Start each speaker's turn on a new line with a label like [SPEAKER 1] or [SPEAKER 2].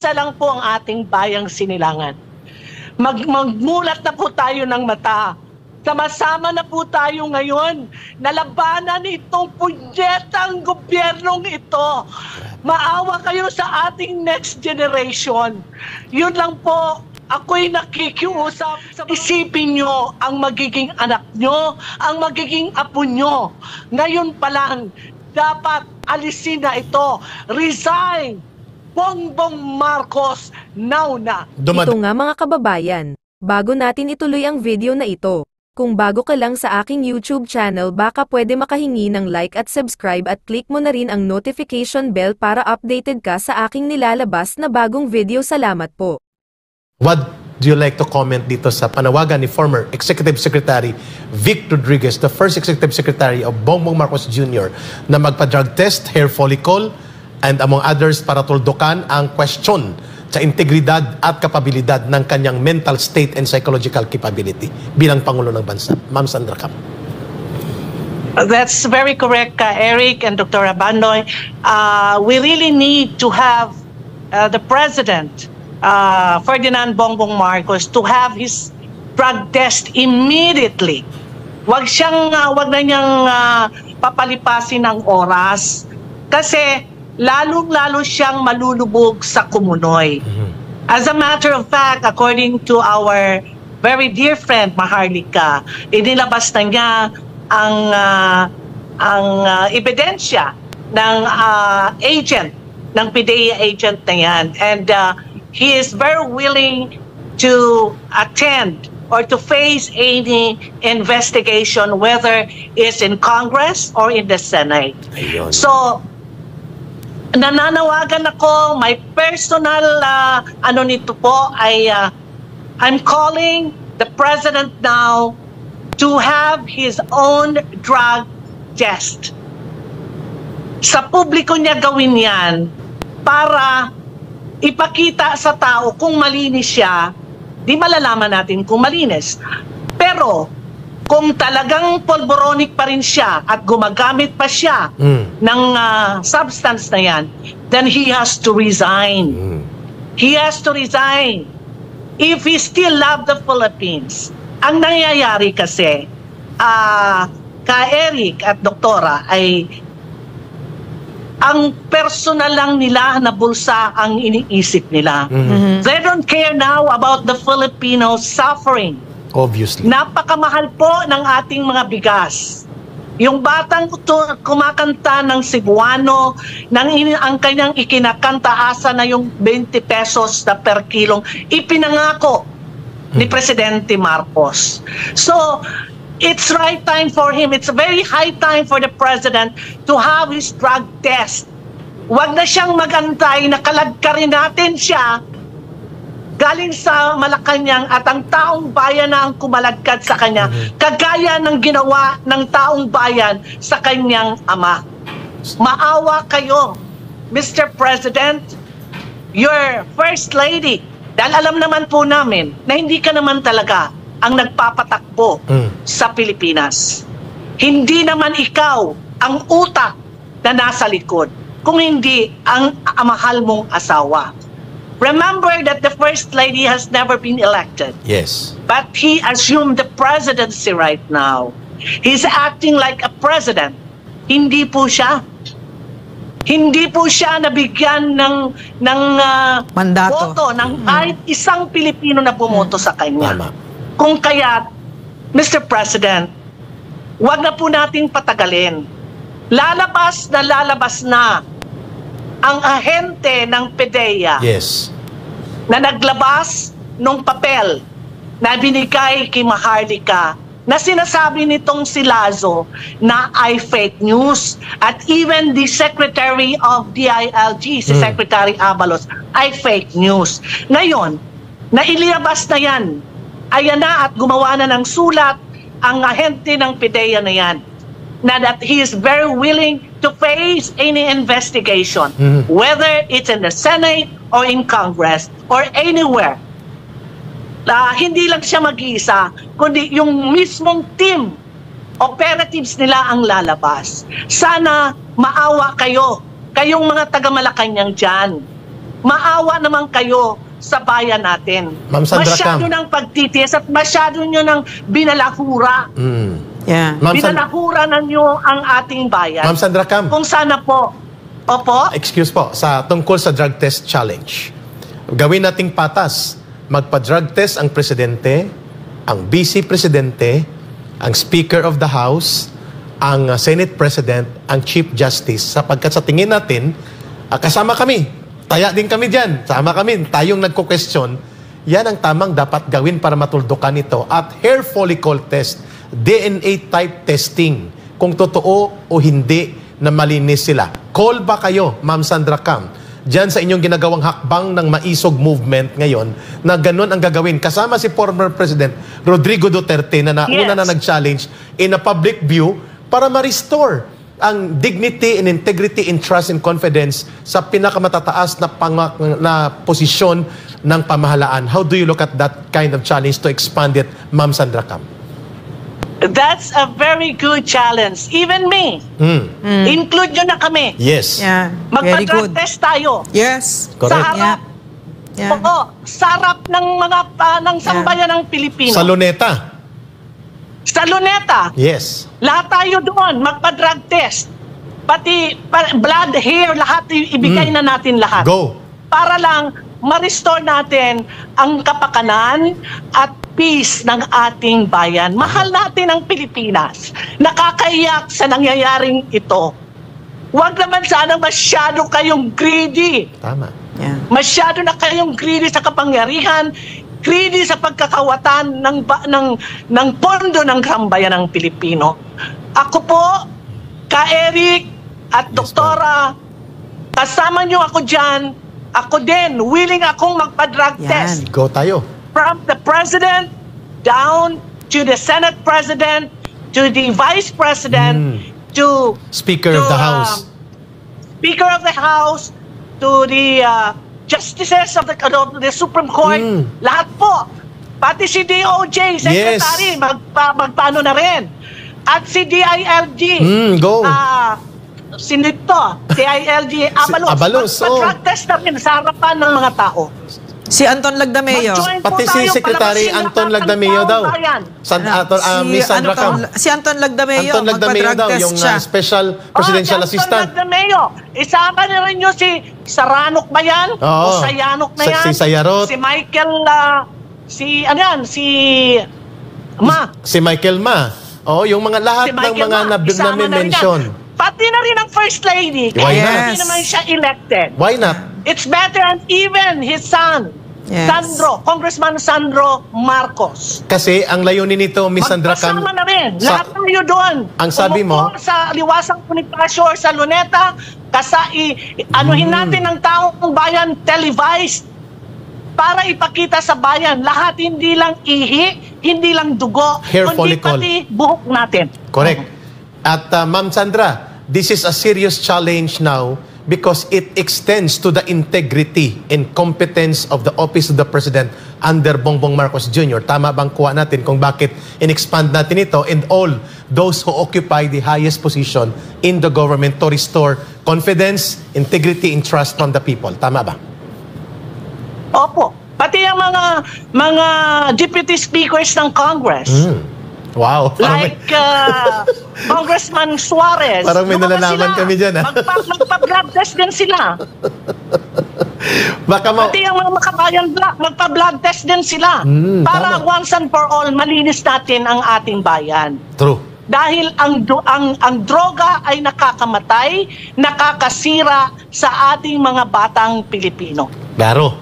[SPEAKER 1] Isa lang po ang ating bayang Sinilangan. Magmulat na po tayo ng mata. Sama-sama na po tayo ngayon na labanan itong punyetang gobyernong ito. Maawa kayo sa ating next generation. Yun lang po, ako'y nakikiusap. Isipin nyo ang magiging anak nyo, ang magiging apo nyo. Ngayon pa lang, dapat alisin na ito. Resign! Bongbong Marcos, now na!
[SPEAKER 2] Ito nga mga kababayan, bago natin ituloy ang video na ito, kung bago ka lang sa aking YouTube channel baka pwede makahingi ng like at subscribe at click mo na rin ang notification bell para updated ka sa aking nilalabas na bagong video. Salamat po.
[SPEAKER 3] What do you like to comment dito sa panawagan ni former Executive Secretary Vic Rodriguez, the first Executive Secretary of Bongbong Marcos Jr. na magpa-drug test, hair follicle, and among others para tuldukan ang question sa integridad at kapabilidad ng kanyang mental state and psychological capability bilang Pangulo ng Bansa. Ma'am Sandra Cap.
[SPEAKER 1] That's very correct, Eric and Dr. Abandoy. We really need to have the President, Ferdinand Bongbong Marcos, to have his drug test immediately. Wag na niyang papalipasin ng oras kasi lalong-lalo siyang malulubog sa kumunoy. As a matter of fact, according to our very dear friend Maharlika, inilabas na niya ang ebidensya ng agent, ng PDEA agent na yan. And he is very willing to attend or to face any investigation, whether it's in Congress or in the Senate.
[SPEAKER 3] Ayun.
[SPEAKER 1] So, nananawagan ako, my personal nito po ay I'm calling the President now to have his own drug test. Sa publiko niya gawin yan para ipakita sa tao kung malinis siya, di malalaman natin kung malinis. Pero kung talagang polboronic pa rin siya at gumagamit pa siya ng substance na yan, then he has to resign. He has to resign. If he still love the Philippines. Ang nangyayari kasi, ka Eric at Doktora, ay ang personal lang nila na bulsa ang iniisip nila. They don't care now about the Filipinos suffering.
[SPEAKER 3] Obviously.
[SPEAKER 1] Napakamahal po ng ating mga bigas. Yung batang kumakanta ng Cebuano, ang kanyang ikinakanta asa na yung 20 pesos na per kilong ipinangako ni Presidente Marcos. So, it's right time for him. It's a very high time for the President to have his drug test. Huwag na siyang magantay na kalagkarin natin siya galing sa Malacanang at ang taong bayan na ang kumalagkad sa kanya, kagaya ng ginawa ng taong bayan sa kanyang ama. Maawa kayo, Mr. President, your First Lady, dahil alam naman po namin na hindi ka naman talaga ang nagpapatakbo sa Pilipinas. Hindi naman ikaw ang utak na nasa likod, kung hindi ang mahal mong asawa. Remember that the First Lady has never been elected.
[SPEAKER 3] Yes.
[SPEAKER 1] But he assumed the presidency right now. He's acting like a president. Hindi po siya. Hindi po siya nabigyan ng
[SPEAKER 4] mandato,
[SPEAKER 1] boto ng kahit isang Pilipino na bumoto sa kanya.
[SPEAKER 3] Tama.
[SPEAKER 1] Kung kaya, Mr. President, wag na po nating patagalin. Lalabas na ang ahente ng PDEA.
[SPEAKER 3] Yes.
[SPEAKER 1] Na naglabas ng papel na binigay kay Maharlika na sinasabi nitong si Lazo na ay fake news. At even the Secretary of DILG, si Secretary Abalos, ay fake news. Ngayon, nailabas na yan. Ayan na at gumawa na ng sulat ang ahente ng PDEA na yan, na that he is very willing to face any investigation, whether it's in the Senate or in Congress or anywhere. Hindi lang siya mag-iisa, kundi yung mismong team, operatives nila ang lalabas. Sana maawa kayo, kayong mga taga-Malacanang dyan. maawa naman kayo sa bayan natin.
[SPEAKER 3] Ma'am Sandra
[SPEAKER 1] Masyado
[SPEAKER 3] Cam.
[SPEAKER 1] ng pagtitiis at masyado nyo ng binalahura.
[SPEAKER 4] Yeah.
[SPEAKER 3] Ma'am
[SPEAKER 1] Binalahura na nyo ang ating bayan.
[SPEAKER 3] Ma'am Sandra Cam.
[SPEAKER 1] Kung sana po. Opo?
[SPEAKER 3] Excuse po, tungkol sa drug test challenge. Gawin nating patas. Magpa-drug test ang presidente, ang vice presidente, ang speaker of the house, ang Senate president, ang chief justice. Sapagkat sa tingin natin, kasama kami. Taya din kami dyan. Sama kami. Tayong nagko-question. Yan ang tamang dapat gawin para matuldukan ito. At hair follicle test, DNA type testing. Kung totoo o hindi na malinis sila. Call ba kayo, Ma'am Sandra Cam, dyan sa inyong ginagawang hakbang ng maisog movement ngayon na ganun ang gagawin. Kasama si former President Rodrigo Duterte na nauna na nag-challenge in a public view para ma-restore ang dignity and integrity and trust and confidence sa pinakamatataas na posisyon ng pamahalaan. How do you look at that kind of challenge to expand it, Ma'am Sandra Cam?
[SPEAKER 1] That's a very good challenge. Even me. Include nyo na kami.
[SPEAKER 3] Yes.
[SPEAKER 4] Yeah. Very
[SPEAKER 1] Magpa-drug
[SPEAKER 4] good.
[SPEAKER 1] test tayo.
[SPEAKER 4] Yes.
[SPEAKER 1] Sa
[SPEAKER 3] Correct.
[SPEAKER 1] harap.
[SPEAKER 4] Yeah.
[SPEAKER 1] Oo, sa harap ng mga ng sambayan ng Pilipino.
[SPEAKER 3] Sa Luneta.
[SPEAKER 1] Sa Luneta.
[SPEAKER 3] Yes.
[SPEAKER 1] Lahat tayo doon, magpa-drug test. Pati blood, hair, lahat ibigay na natin lahat.
[SPEAKER 3] Go.
[SPEAKER 1] Para lang ma-restore natin ang kapakanan at peace ng ating bayan. Mahal natin ang Pilipinas. Nakakaiyak sa nangyayaring ito. Huwag naman sana masyado kayong greedy.
[SPEAKER 3] Tama.
[SPEAKER 4] Yeah.
[SPEAKER 1] Masyado na kayong greedy sa kapangyarihan, greedy sa pagkakawatan ng pondo ng sambayan ng Pilipino. Ako po, Ka-Eric at Doktora, kasama nyo ako dyan. Ako din, willing akong magpa-drug
[SPEAKER 4] Yan.
[SPEAKER 1] test.
[SPEAKER 3] Go tayo.
[SPEAKER 1] From the President down to the Senate President, to the Vice President, to
[SPEAKER 3] Speaker of the House.
[SPEAKER 1] Speaker of the House, to the Justices of the Supreme Court, lahat po. Pati si DOJ, Secretary, magpaano na rin. At si DILG,
[SPEAKER 3] Go.
[SPEAKER 1] sinito, DILG, Abalos.
[SPEAKER 3] Abalos,
[SPEAKER 1] Magpa-drug test na rin sa harapan ng mga tao.
[SPEAKER 4] Si Anton Lagdameo.
[SPEAKER 1] Mag-join po
[SPEAKER 3] Pati si
[SPEAKER 1] tayo,
[SPEAKER 3] Secretary
[SPEAKER 1] palabasin
[SPEAKER 3] Anton
[SPEAKER 1] lahat ng
[SPEAKER 3] Lagdameo
[SPEAKER 1] taong
[SPEAKER 3] daw.
[SPEAKER 1] bayan.
[SPEAKER 3] Miss Sandra Cam.
[SPEAKER 4] Si Anton Lagdameo.
[SPEAKER 3] Anton Lagdameo
[SPEAKER 4] magpa-drug
[SPEAKER 3] daw,
[SPEAKER 4] test
[SPEAKER 3] yung
[SPEAKER 4] siya.
[SPEAKER 3] special presidential
[SPEAKER 1] si Anton
[SPEAKER 3] assistant.
[SPEAKER 1] Lagdameo. Isama na rin nyo si Saranok ba yan?
[SPEAKER 3] Oo.
[SPEAKER 1] O Sayanok na yan?
[SPEAKER 3] Si Sayarot.
[SPEAKER 1] Si Michael,
[SPEAKER 3] Si Michael Ma. Oh, yung mga lahat
[SPEAKER 1] si
[SPEAKER 3] ng
[SPEAKER 1] Michael
[SPEAKER 3] mga
[SPEAKER 1] Ma. Isama na rin
[SPEAKER 3] na-mention.
[SPEAKER 1] yan. Pati na rin ang First Lady.
[SPEAKER 3] Why
[SPEAKER 1] Kaya
[SPEAKER 4] not?
[SPEAKER 1] hindi naman siya elected.
[SPEAKER 3] Why not?
[SPEAKER 1] It's better and even his son,
[SPEAKER 4] Yes.
[SPEAKER 1] Congressman Sandro Marcos.
[SPEAKER 3] Kasi ang layunin nito, Miss Sandra Cam,
[SPEAKER 1] Magpasama na rin. Lahat tayo doon.
[SPEAKER 3] ang sabi mo-
[SPEAKER 1] Umupo sa liwasang Bonifacio or sa Luneta, anuhin natin ang taong bayan televised para ipakita sa bayan. Lahat hindi lang ihi, hindi lang dugo,
[SPEAKER 3] Hair
[SPEAKER 1] kundi
[SPEAKER 3] follicle.
[SPEAKER 1] pati buhok natin.
[SPEAKER 3] correct. At Ma'am Sandra, this is a serious challenge now because it extends to the integrity and competence of the Office of the President under Bongbong Marcos Jr. Tama bang kuha natin kung bakit in-expand natin ito and all those who occupy the highest position in the government to restore confidence, integrity, and trust from the people. Tama ba?
[SPEAKER 1] Opo. Pati ang mga deputy speakers ng Congress.
[SPEAKER 3] Wow.
[SPEAKER 1] Like Congressman Suarez.
[SPEAKER 3] Parang may
[SPEAKER 1] Lumabas
[SPEAKER 3] nalalaman
[SPEAKER 1] sila.
[SPEAKER 3] kami dyan, ha?
[SPEAKER 1] Magpa-blood test din sila.
[SPEAKER 3] Baka
[SPEAKER 1] Pati ang mga makabayan black, magpa-blood test din sila. Para
[SPEAKER 3] tama.
[SPEAKER 1] once and for all, malinis natin ang ating bayan.
[SPEAKER 3] True.
[SPEAKER 1] Dahil ang droga ay nakakamatay, nakakasira sa ating mga batang Pilipino.
[SPEAKER 3] Klaro.